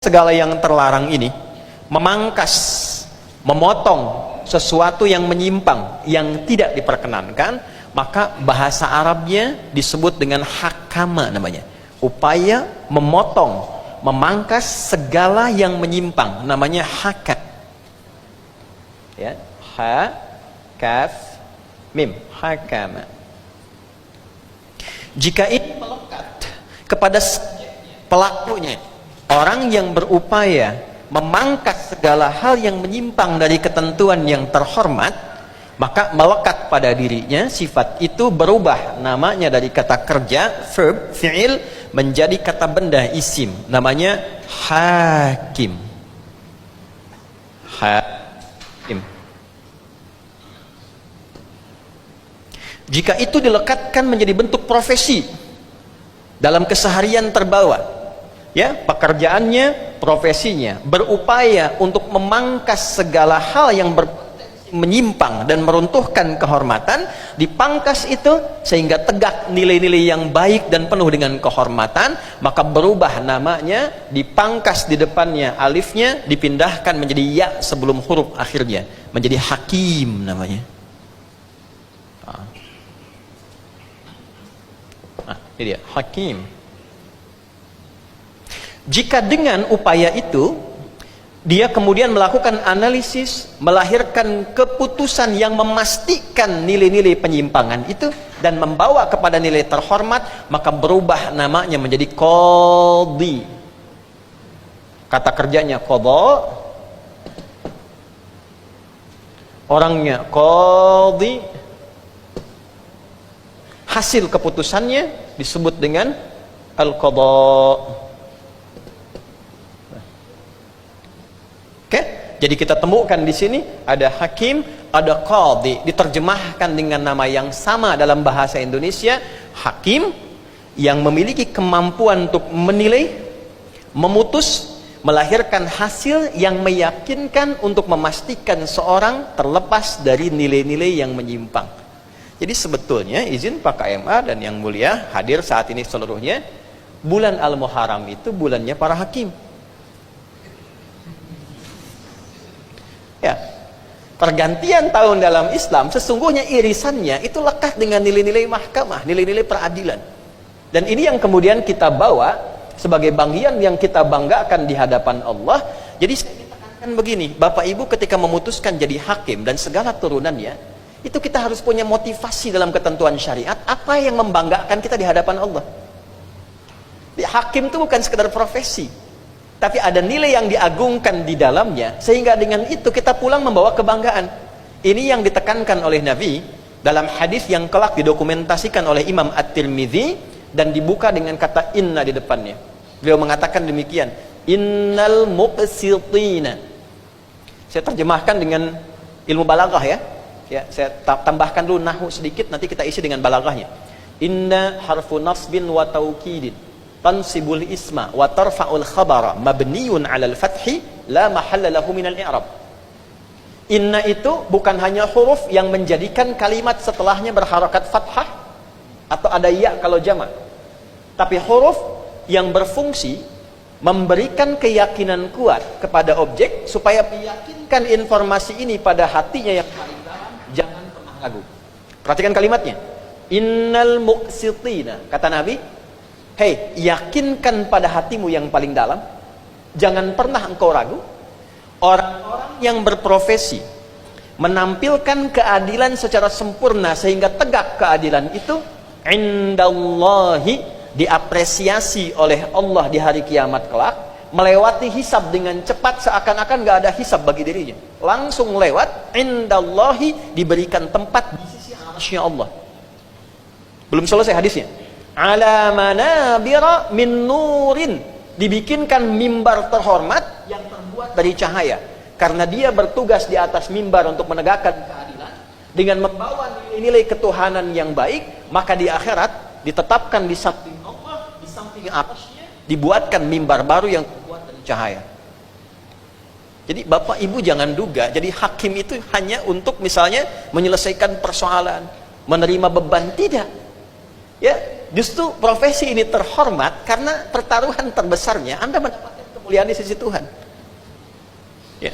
Segala yang terlarang ini memangkas, memotong sesuatu yang menyimpang, yang tidak diperkenankan, maka bahasa Arabnya disebut dengan hakama namanya. Upaya memotong, memangkas segala yang menyimpang, namanya hakam. Ya, ha, kaf, mim, hakama. Jika ini melekat kepada pelakunya, orang yang berupaya memangkas segala hal yang menyimpang dari ketentuan yang terhormat, maka melekat pada dirinya sifat itu berubah namanya dari kata kerja, verb, fi'il, menjadi kata benda, isim, namanya hakim. Hakim. Jika itu dilekatkan menjadi bentuk profesi dalam keseharian terbawa, ya, pekerjaannya, profesinya, berupaya untuk memangkas segala hal yang menyimpang dan meruntuhkan kehormatan, dipangkas itu sehingga tegak nilai-nilai yang baik dan penuh dengan kehormatan, maka berubah namanya, dipangkas di depannya alifnya, dipindahkan menjadi ya sebelum huruf akhirnya, menjadi hakim namanya. Ini dia, hakim. Jika dengan upaya itu dia kemudian melakukan analisis, melahirkan keputusan yang memastikan nilai-nilai penyimpangan itu dan membawa kepada nilai terhormat, maka berubah namanya menjadi qadhi. Kata kerjanya qadha, orangnya qadhi, hasil keputusannya disebut dengan al-qadha. Jadi kita temukan di sini ada hakim, ada qadhi, diterjemahkan dengan nama yang sama dalam bahasa Indonesia. Hakim yang memiliki kemampuan untuk menilai, memutus, melahirkan hasil yang meyakinkan untuk memastikan seorang terlepas dari nilai-nilai yang menyimpang. Jadi sebetulnya izin Pak KMA dan yang mulia hadir saat ini seluruhnya, bulan Al-Muharram itu bulannya para hakim. Ya, pergantian tahun dalam Islam sesungguhnya irisannya itu lekat dengan nilai-nilai mahkamah, nilai-nilai peradilan. Dan ini yang kemudian kita bawa sebagai bagian yang kita banggakan di hadapan Allah. Jadi saya tekankan begini, Bapak Ibu ketika memutuskan jadi hakim dan segala turunannya, itu kita harus punya motivasi dalam ketentuan syariat, apa yang membanggakan kita di hadapan Allah. Hakim itu bukan sekedar profesi, tapi ada nilai yang diagungkan di dalamnya, sehingga dengan itu kita pulang membawa kebanggaan. Ini yang ditekankan oleh Nabi dalam hadis yang kelak didokumentasikan oleh Imam At-Tirmidzi dan dibuka dengan kata inna di depannya. Beliau mengatakan demikian, innal muqsitina. Saya terjemahkan dengan ilmu balaghah ya. Ya, saya tambahkan dulu nahwu sedikit, nanti kita isi dengan balaghahnya. Inna harfu nasbin wa taukidin, tansibul isma wa tarfa'ul khabara mabniyun 'alal fathi la mahalla lahu minal i'rab. Inna itu bukan hanya huruf yang menjadikan kalimat setelahnya berharakat fathah atau ada ya kalau jamak, tapi huruf yang berfungsi memberikan keyakinan kuat kepada objek supaya meyakinkan informasi ini pada hatinya yang paling dalam, jangan pernah ragu. Perhatikan kalimatnya, innal muqsitina, kata Nabi, hei, yakinkan pada hatimu yang paling dalam, jangan pernah engkau ragu. Orang-orang yang berprofesi menampilkan keadilan secara sempurna sehingga tegak keadilan itu, indallahi, diapresiasi oleh Allah di hari kiamat kelak, melewati hisab dengan cepat seakan-akan gak ada hisab bagi dirinya, langsung lewat, indallahi, diberikan tempat di sisi arsy Allah. Belum selesai hadisnya, ala manabira min nurin, dibikinkan mimbar terhormat yang terbuat dari cahaya, karena dia bertugas di atas mimbar untuk menegakkan keadilan dengan membawa nilai-nilai ketuhanan yang baik. Maka di akhirat ditetapkan di samping Allah, di samping arsy-Nya dibuatkan mimbar baru yang terbuat dari cahaya. Jadi Bapak Ibu jangan duga jadi hakim itu hanya untuk misalnya menyelesaikan persoalan, menerima beban, tidak. Ya, justru profesi ini terhormat karena pertaruhan terbesarnya Anda mendapatkan kemuliaan kemuliaan di sisi Tuhan. Ya.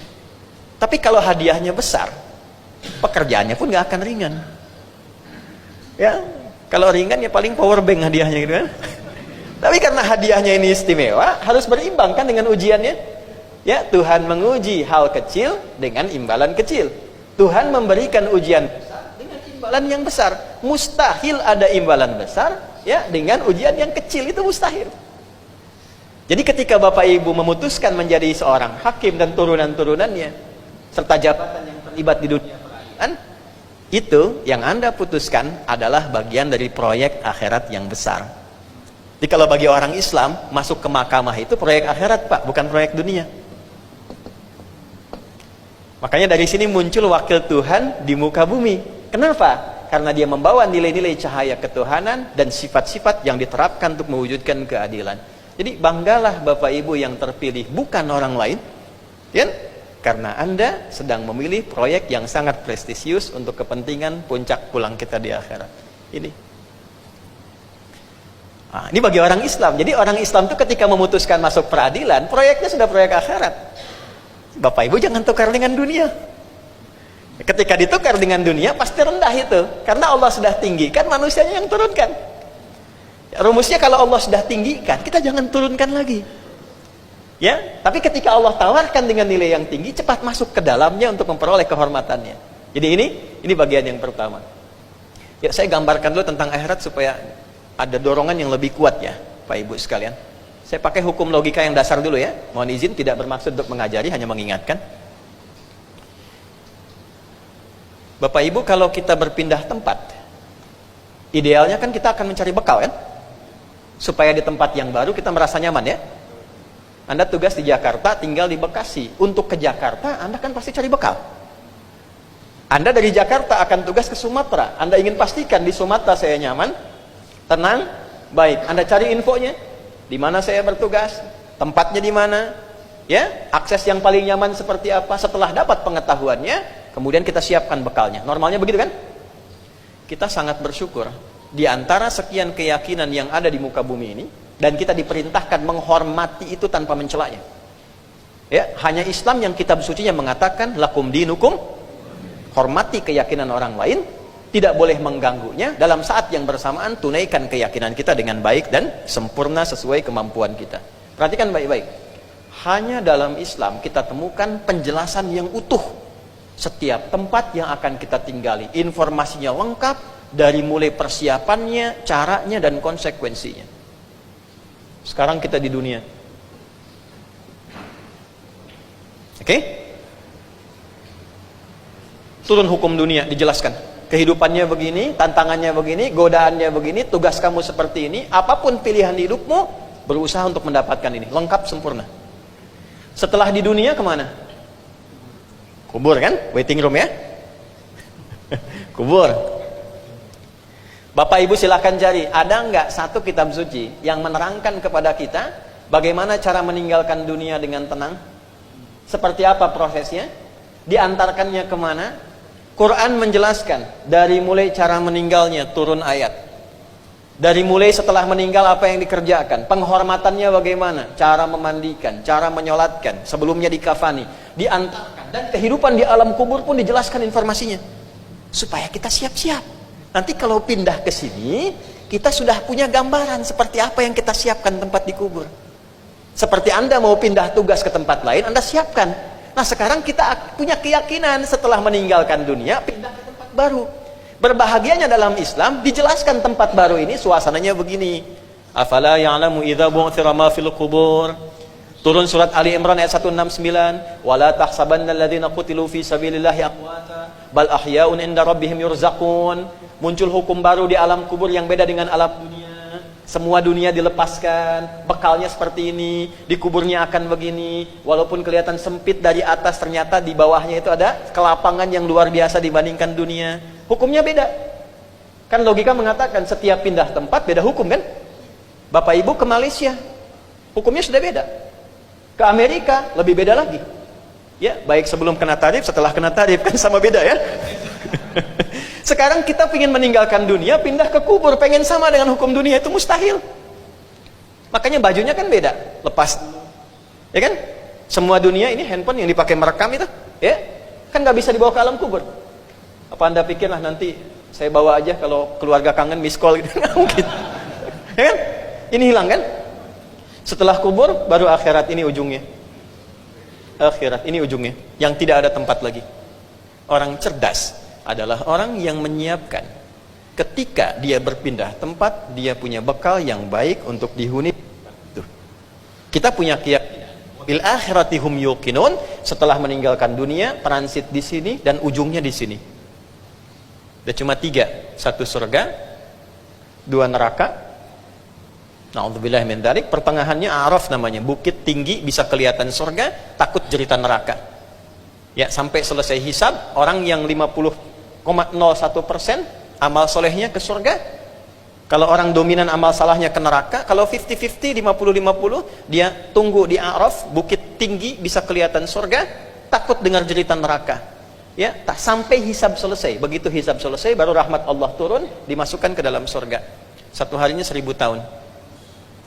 Tapi kalau hadiahnya besar, pekerjaannya pun nggak akan ringan. Ya, kalau ringan ya paling power bank hadiahnya gitu kan. Tapi karena hadiahnya ini istimewa, harus berimbang kan dengan ujiannya. Ya, Tuhan menguji hal kecil dengan imbalan kecil. Tuhan memberikan ujian besar dengan imbalan yang besar. Mustahil ada imbalan besar ya dengan ujian yang kecil, itu mustahil. Jadi ketika Bapak Ibu memutuskan menjadi seorang hakim dan turunan-turunannya serta jabatan yang terlibat di dunia peradilan, itu yang Anda putuskan adalah bagian dari proyek akhirat yang besar. Jadi kalau bagi orang Islam, masuk ke mahkamah itu proyek akhirat, Pak, bukan proyek dunia. Makanya dari sini muncul wakil Tuhan di muka bumi. Kenapa? Karena dia membawa nilai-nilai cahaya ketuhanan dan sifat-sifat yang diterapkan untuk mewujudkan keadilan. Jadi banggalah Bapak Ibu yang terpilih, bukan orang lain. Ya? Karena Anda sedang memilih proyek yang sangat prestisius untuk kepentingan puncak pulang kita di akhirat. Ini. Nah, ini bagi orang Islam. Jadi orang Islam itu ketika memutuskan masuk peradilan, proyeknya sudah proyek akhirat. Bapak Ibu jangan tukar dengan dunia. Ketika ditukar dengan dunia pasti rendah itu, karena Allah sudah tinggikan, manusianya yang turunkan. Rumusnya kalau Allah sudah tinggikan, kita jangan turunkan lagi. Ya, tapi ketika Allah tawarkan dengan nilai yang tinggi, cepat masuk ke dalamnya untuk memperoleh kehormatannya. Jadi ini bagian yang pertama. Ya, saya gambarkan dulu tentang akhirat supaya ada dorongan yang lebih kuat ya, Pak Ibu sekalian. Saya pakai hukum logika yang dasar dulu ya. Mohon izin, tidak bermaksud untuk mengajari, hanya mengingatkan. Bapak Ibu, kalau kita berpindah tempat, idealnya kan kita akan mencari bekal kan? Supaya di tempat yang baru kita merasa nyaman ya. Anda tugas di Jakarta, tinggal di Bekasi. Untuk ke Jakarta, Anda kan pasti cari bekal. Anda dari Jakarta akan tugas ke Sumatera. Anda ingin pastikan di Sumatera saya nyaman, tenang, baik. Anda cari infonya, di mana saya bertugas, tempatnya di mana, ya, akses yang paling nyaman seperti apa. Setelah dapat pengetahuannya, kemudian kita siapkan bekalnya. Normalnya begitu kan? Kita sangat bersyukur di antara sekian keyakinan yang ada di muka bumi ini, dan kita diperintahkan menghormati itu tanpa mencelanya. Ya, hanya Islam yang kitab sucinya mengatakan lakum dinukum, hormati keyakinan orang lain, tidak boleh mengganggunya. Dalam saat yang bersamaan tunaikan keyakinan kita dengan baik dan sempurna sesuai kemampuan kita. Perhatikan baik-baik. Hanya dalam Islam kita temukan penjelasan yang utuh setiap tempat yang akan kita tinggali. Informasinya lengkap dari mulai persiapannya, caranya dan konsekuensinya. Sekarang kita di dunia. Oke? Turun hukum dunia dijelaskan. Kehidupannya begini, tantangannya begini, godaannya begini, tugas kamu seperti ini, apapun pilihan hidupmu, berusaha untuk mendapatkan ini, lengkap, sempurna. Setelah di dunia kemana? Kubur kan? Waiting room ya? Kubur. Bapak Ibu silahkan cari, ada nggak satu kitab suci yang menerangkan kepada kita bagaimana cara meninggalkan dunia dengan tenang? Seperti apa prosesnya? Diantarkannya kemana? Quran menjelaskan dari mulai cara meninggalnya, turun ayat. Dari mulai setelah meninggal apa yang dikerjakan, penghormatannya bagaimana, cara memandikan, cara menyolatkan, sebelumnya dikafani, diantarkan. Dan kehidupan di alam kubur pun dijelaskan informasinya. Supaya kita siap-siap. Nanti kalau pindah ke sini, kita sudah punya gambaran seperti apa yang kita siapkan tempat di kubur. Seperti Anda mau pindah tugas ke tempat lain, Anda siapkan. Nah sekarang kita punya keyakinan setelah meninggalkan dunia, pindah ke tempat baru. Berbahagianya dalam Islam, dijelaskan tempat baru ini suasananya begini. Afala ya'lamu idza bu'thira ma fil qubur. Turun surat Ali Imran ayat 169. Wala tahsabanna alladhina qutilu fi sabilillahi amwata bal ahya'un inda rabbihim yurzaqun. Muncul hukum baru di alam kubur yang beda dengan alam dunia. Semua dunia dilepaskan, bekalnya seperti ini, di kuburnya akan begini. Walaupun kelihatan sempit dari atas, ternyata di bawahnya itu ada kelapangan yang luar biasa dibandingkan dunia. Hukumnya beda. Kan logika mengatakan setiap pindah tempat beda hukum kan? Bapak Ibu ke Malaysia, hukumnya sudah beda. Ke Amerika lebih beda lagi. Ya, baik sebelum kena tarif, setelah kena tarif kan sama beda ya. Sekarang kita ingin meninggalkan dunia, pindah ke kubur, pengen sama dengan hukum dunia, itu mustahil. Makanya bajunya kan beda. Lepas Ya kan? Semua dunia ini handphone yang dipakai merekam itu, ya kan nggak bisa dibawa ke alam kubur. Apa Anda pikirlah nanti saya bawa aja kalau keluarga kangen miss call gitu? Nggak mungkin. Ya kan? Ini hilang kan? Setelah kubur baru akhirat, ini ujungnya. Akhirat ini ujungnya, yang tidak ada tempat lagi. Orang cerdas adalah orang yang menyiapkan ketika dia berpindah tempat, dia punya bekal yang baik untuk dihuni. Kita punya keyakinan bil akhirati hum yuqinun, setelah meninggalkan dunia transit di sini dan ujungnya di sini. Ada cuma 3, 1 surga, 2 neraka. Na'udzubillah min dzalik. Pertengahannya A'raf namanya, bukit tinggi bisa kelihatan surga, takut jeritan neraka. Ya, sampai selesai hisab, orang yang 50,01% amal solehnya ke surga. Kalau orang dominan amal salahnya ke neraka. Kalau 50-50, 50-50, dia tunggu di A'raf, bukit tinggi bisa kelihatan surga, takut dengar jeritan neraka. Ya, tak sampai hisab selesai. Begitu hisab selesai, baru rahmat Allah turun, dimasukkan ke dalam surga. Satu harinya 1000 tahun.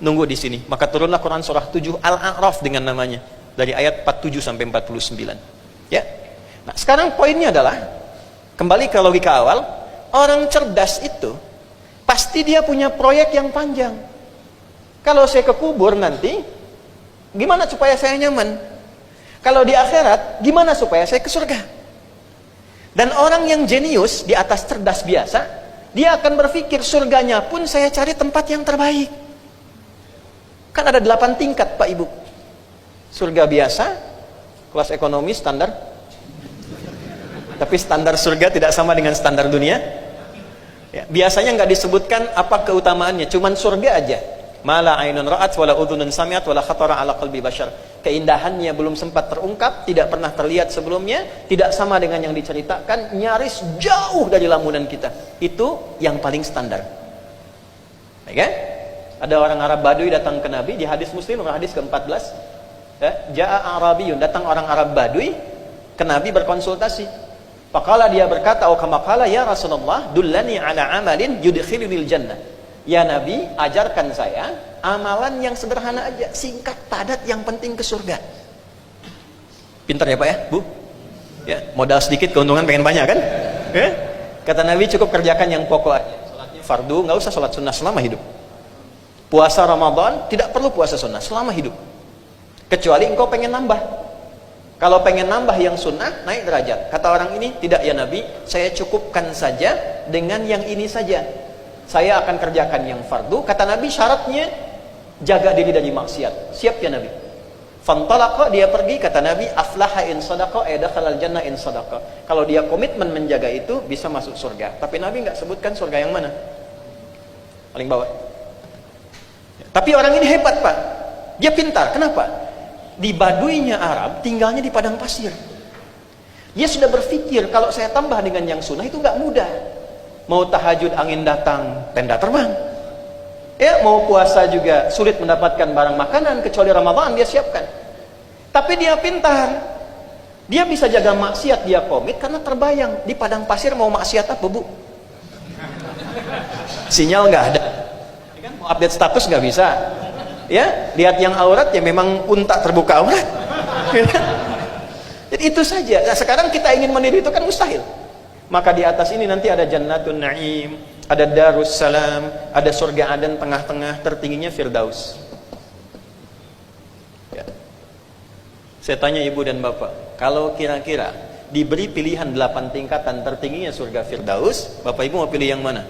Nunggu di sini. Maka turunlah Quran surah 7 Al-A'raf dengan namanya, dari ayat 47 sampai 49. Ya. Nah, sekarang poinnya adalah kembali ke logika awal, orang cerdas itu pasti dia punya proyek yang panjang. Kalau saya ke kubur nanti, gimana supaya saya nyaman? Kalau di akhirat, gimana supaya saya ke surga? Dan orang yang jenius di atas cerdas biasa, dia akan berpikir surganya pun saya cari tempat yang terbaik. Kan ada 8 tingkat Pak Ibu. Surga biasa, kelas ekonomi standar. Tapi standar surga tidak sama dengan standar dunia. Ya, biasanya nggak disebutkan apa keutamaannya, cuman surga aja. Mala ainun ra'at wala udhunun sami'at wala khatara ala qalbi bashar. Keindahannya belum sempat terungkap, tidak pernah terlihat sebelumnya, tidak sama dengan yang diceritakan, nyaris jauh dari lamunan kita. Itu yang paling standar. Oke? Okay? Ada orang Arab Badui datang ke Nabi, di hadis Muslim, hadis ke-14. Ya, Ja'a Arabiyun, datang orang Arab Badui ke Nabi berkonsultasi. Faqala, dia berkata, "Oh kama qala ya Rasulullah, dullani ala amalin yudkhilunil jannah." Ya Nabi, ajarkan saya amalan yang sederhana aja, singkat, padat, yang penting ke surga. Pintar ya Pak ya, Bu? Ya, modal sedikit keuntungan pengen banyak kan? Ya? Kata Nabi, cukup kerjakan yang pokok aja. Salatnya fardu, nggak usah salat sunnah selama hidup. Puasa Ramadan, tidak perlu puasa sunnah selama hidup. Kecuali engkau pengen nambah. Kalau pengen nambah yang sunnah, naik derajat. Kata orang ini, tidak ya Nabi, saya cukupkan saja dengan yang ini saja. Saya akan kerjakan yang fardu. Kata Nabi, syaratnya jaga diri dari maksiat. Siap ya Nabi? Fantalaqa, dia pergi. Kata Nabi, aflaha in sadaqa dakhalal jannah in sadaqa. Kalau dia komitmen menjaga itu, bisa masuk surga. Tapi Nabi nggak sebutkan surga yang mana. Paling bawah. Tapi orang ini hebat Pak, dia pintar. Kenapa? Di Baduinya Arab, tinggalnya di padang pasir. Dia sudah berpikir, kalau saya tambah dengan yang sunnah itu nggak mudah. Mau tahajud angin datang, tenda terbang. Ya, mau puasa juga sulit mendapatkan barang makanan, kecuali Ramadan dia siapkan. Tapi dia pintar. Dia bisa jaga maksiat, dia komit, karena terbayang, di padang pasir mau maksiat apa Bu? Sinyal nggak ada. Mau update status nggak bisa, ya lihat yang aurat ya memang unta terbuka aurat. Jadi itu saja. Nah, sekarang kita ingin meniru itu kan mustahil. Maka di atas ini nanti ada Jannatun Naim, ada Darussalam, ada surga Aden, tengah-tengah tertingginya Firdaus. Ya. Saya tanya ibu dan bapak, kalau kira-kira diberi pilihan 8 tingkatan tertingginya surga Firdaus, bapak ibu mau pilih yang mana?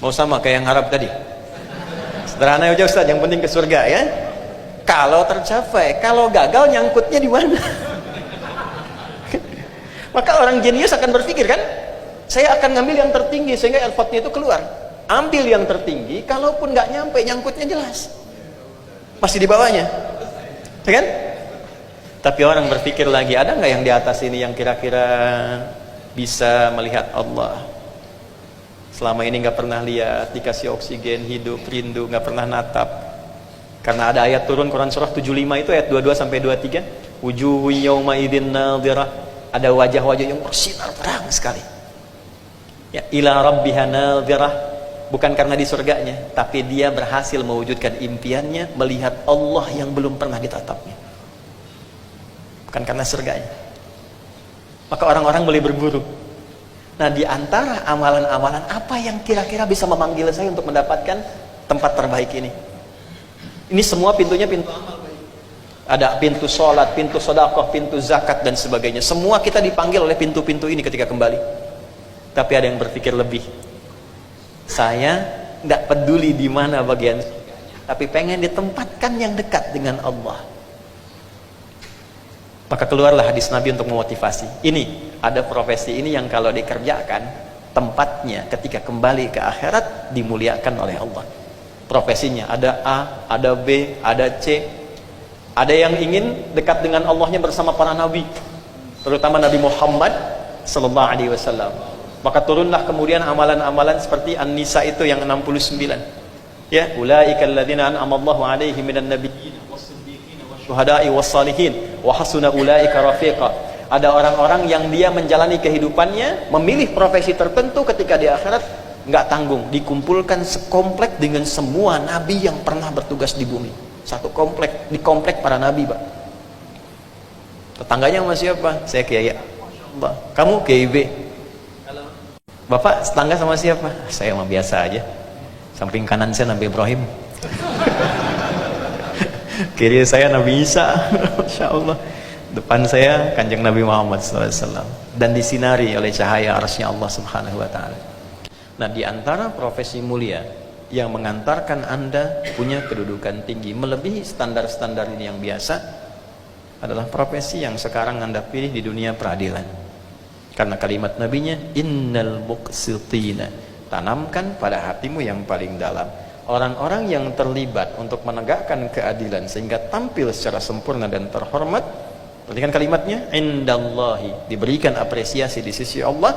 Mau sama kayak yang Arab tadi? Sederhana aja Ustaz, yang penting ke surga ya. Kalau tercapai, kalau gagal nyangkutnya di mana? Maka orang jenius akan berpikir kan, saya akan ngambil yang tertinggi sehingga airpotnya itu keluar. Ambil yang tertinggi, kalaupun nggak nyampe, nyangkutnya jelas. Masih di bawahnya, ya kan? Tapi orang berpikir lagi, ada nggak yang di atas ini yang kira-kira bisa melihat Allah? Selama ini nggak pernah lihat, dikasih oksigen, hidup, rindu, nggak pernah natap. Karena ada ayat turun Quran surah 75 itu ayat 22 sampai 23. Wujuhu yawma idzin nadhirah. Ada wajah-wajah yang bersinar terang sekali. Ya, ila rabbiha nadhirah. Bukan karena di surganya, tapi dia berhasil mewujudkan impiannya melihat Allah yang belum pernah ditatapnya. Bukan karena surganya. Maka orang-orang mulai berburu. Nah, di antara amalan-amalan apa yang kira-kira bisa memanggil saya untuk mendapatkan tempat terbaik ini? Ini semua pintunya pintu amal. Ada pintu sholat, pintu sedekah, pintu zakat dan sebagainya. Semua kita dipanggil oleh pintu-pintu ini ketika kembali. Tapi ada yang berpikir lebih. Saya tidak peduli di mana bagian surganya, tapi pengen ditempatkan yang dekat dengan Allah. Maka keluarlah hadis Nabi untuk memotivasi. Ini ada profesi ini yang kalau dikerjakan, tempatnya ketika kembali ke akhirat dimuliakan oleh Allah. Profesinya ada A, ada B, ada C. Ada yang ingin dekat dengan Allahnya bersama para nabi, terutama Nabi Muhammad sallallahu alaihi wasallam. Maka turunlah kemudian amalan-amalan seperti An-Nisa itu yang 69. Ya, ulaikal ladzina an'ama Allahu alaihim minan nabiyyin was-siddiqin wasyuhada'i was-salihin wa hasuna ulaika rafiqa. Ada orang-orang yang dia menjalani kehidupannya memilih profesi tertentu, ketika di akhirat nggak tanggung, dikumpulkan sekomplek dengan semua nabi yang pernah bertugas di bumi. Satu komplek, di komplek para nabi, Pak. Tetangganya sama siapa? Saya Kiai A. Masyaallah. Kamu Kiai B. Bapak tetangga sama siapa? Saya mah biasa aja. Samping kanan saya Nabi Ibrahim. Kiri saya Nabi Isa. Masya Allah. Depan saya Kanjeng Nabi Muhammad SAW. Dan disinari oleh cahaya arsy-Nya Allah Subhanahu Wa Taala. Nah, di antara profesi mulia yang mengantarkan Anda punya kedudukan tinggi melebihi standar-standar ini yang biasa adalah profesi yang sekarang Anda pilih di dunia peradilan. Karena kalimat nabinya, innal muqsitina, tanamkan pada hatimu yang paling dalam. Orang-orang yang terlibat untuk menegakkan keadilan sehingga tampil secara sempurna dan terhormat, perhatikan kalimatnya, indallahi, diberikan apresiasi di sisi Allah,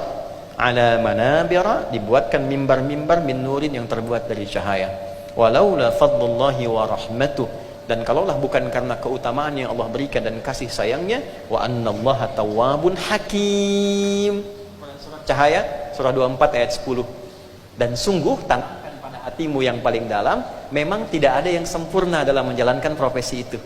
ala manabira, dibuatkan mimbar-mimbar min nurin yang terbuat dari cahaya. Walaula fadlullahi wa rahmatuh, dan kalaulah bukan karena keutamaan yang Allah berikan dan kasih sayangnya, wa annallaha tawwabun hakim. Cahaya surah 24 ayat 10. Dan sungguh tanamkan pada hatimu yang paling dalam, memang tidak ada yang sempurna dalam menjalankan profesi itu.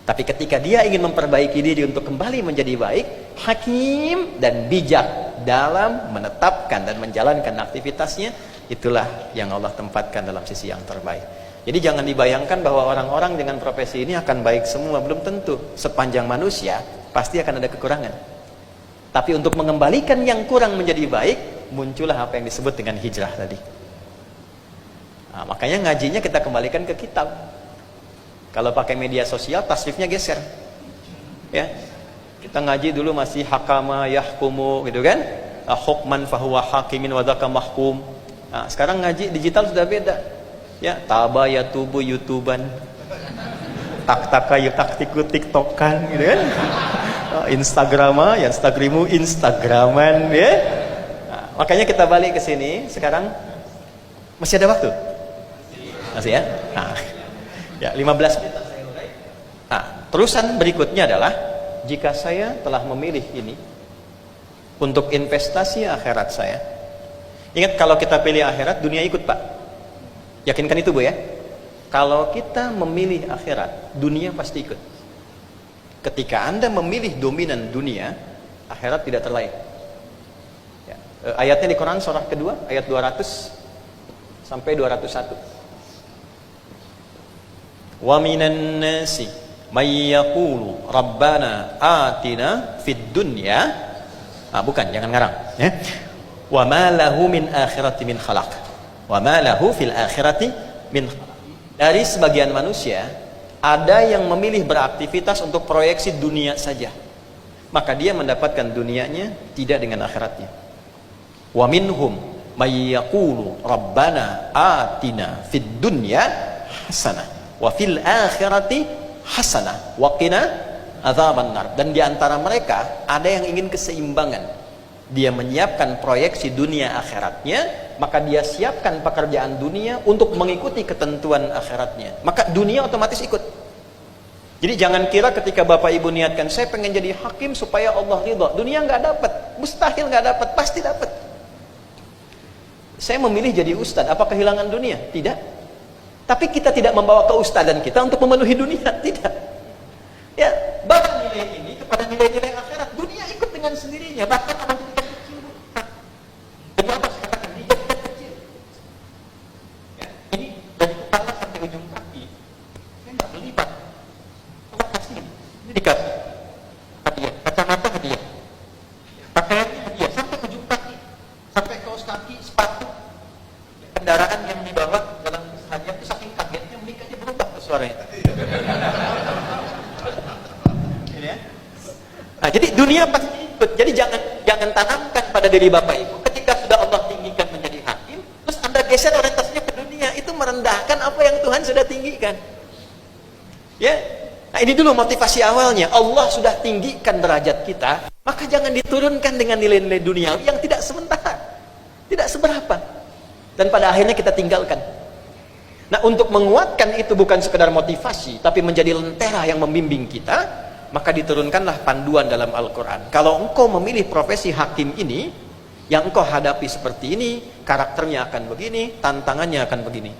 Tapi ketika dia ingin memperbaiki diri untuk kembali menjadi baik, hakim dan bijak dalam menetapkan dan menjalankan aktivitasnya, itulah yang Allah tempatkan dalam sisi yang terbaik. Jadi jangan dibayangkan bahwa orang-orang dengan profesi ini akan baik semua, belum tentu. Sepanjang manusia pasti akan ada kekurangan. Tapi untuk mengembalikan yang kurang menjadi baik, muncullah apa yang disebut dengan hijrah tadi. Nah, makanya ngajinya kita kembalikan ke kitab. Kalau pakai media sosial, tasrifnya geser. Ya, kita ngaji dulu masih hakama yahkumu, gitu kan? Hukman fahuwa hakimin wa dzaka mahkum. Nah, sekarang ngaji digital sudah beda. Ya, taba ya tubuh YouTuban, tak-taka ya taktiku TikTokan, gitu kan? Instagrama, ya Instagrimu Instagraman, ya. Nah, makanya kita balik ke sini sekarang. Masih ada waktu? Masih ya? Nah, ya 15 menit saya mulai. Nah, terusan berikutnya adalah, jika saya telah memilih ini untuk investasi akhirat saya. Ingat, kalau kita pilih akhirat, dunia ikut, Pak. Yakinkan itu, Bu, ya. Kalau kita memilih akhirat, dunia pasti ikut. Ketika Anda memilih dominan dunia, akhirat tidak terlaik. Ya. Ayatnya di Quran surah kedua, ayat 200 sampai 201. Wa minan nasi may yaqulu rabbana atina fid dunya. Bukan, jangan ngarang, ya. Wa ma lahu min akhirati min khalaq. Wa ma lahu fil akhirati min. Dari sebagian manusia ada yang memilih beraktivitas untuk proyeksi dunia saja, maka dia mendapatkan dunianya tidak dengan akhiratnya. Wa minhum may yaqulu rabbana atina fid dunya hasanah wa fil akhirati hasanah wa qina adzabannar. Dan di antara mereka ada yang ingin keseimbangan. Dia menyiapkan proyeksi dunia akhiratnya, maka dia siapkan pekerjaan dunia untuk mengikuti ketentuan akhiratnya, maka dunia otomatis ikut. Jadi jangan kira ketika Bapak Ibu niatkan, saya pengen jadi hakim supaya Allah ridha, dunia nggak dapat, mustahil nggak dapat, pasti dapat. Saya memilih jadi ustadz, apa kehilangan dunia? Tidak. Tapi kita tidak membawa keustadan kita untuk memenuhi dunia, tidak. Ya, bawa nilai ini kepada nilai-nilai akhirat. Dunia ikut dengan sendirinya, bahkan orang kita kecil. Jadi apa saya katakan? Dijadikan kecil. Ya, ini dari kepala sampai ujung kaki. Saya nggak beli, Pak. Allah kasih. Ini dikasih. Hadiah. Kacamata hadiah. Pakaiannya hadiah. Sampai ujung kaki. Sampai kaos kaki, sepatu. Kendaraan yang dibawa dalam hadiah itu saking kagetnya mic-nya berubah ke suaranya. Nah, jadi dunia pasti ikut. Jadi jangan tanamkan pada diri Bapak Ibu ketika sudah Allah tinggikan menjadi hakim, terus Anda geser orientasinya ke dunia, itu merendahkan apa yang Tuhan sudah tinggikan. Ya. Nah, ini dulu motivasi awalnya. Allah sudah tinggikan derajat kita, maka jangan diturunkan dengan nilai-nilai duniawi yang tidak sementara. Tidak seberapa. Dan pada akhirnya kita tinggalkan. Nah, untuk menguatkan itu bukan sekedar motivasi, tapi menjadi lentera yang membimbing kita, maka diturunkanlah panduan dalam Al-Quran. Kalau engkau memilih profesi hakim ini, yang engkau hadapi seperti ini, karakternya akan begini, tantangannya akan begini.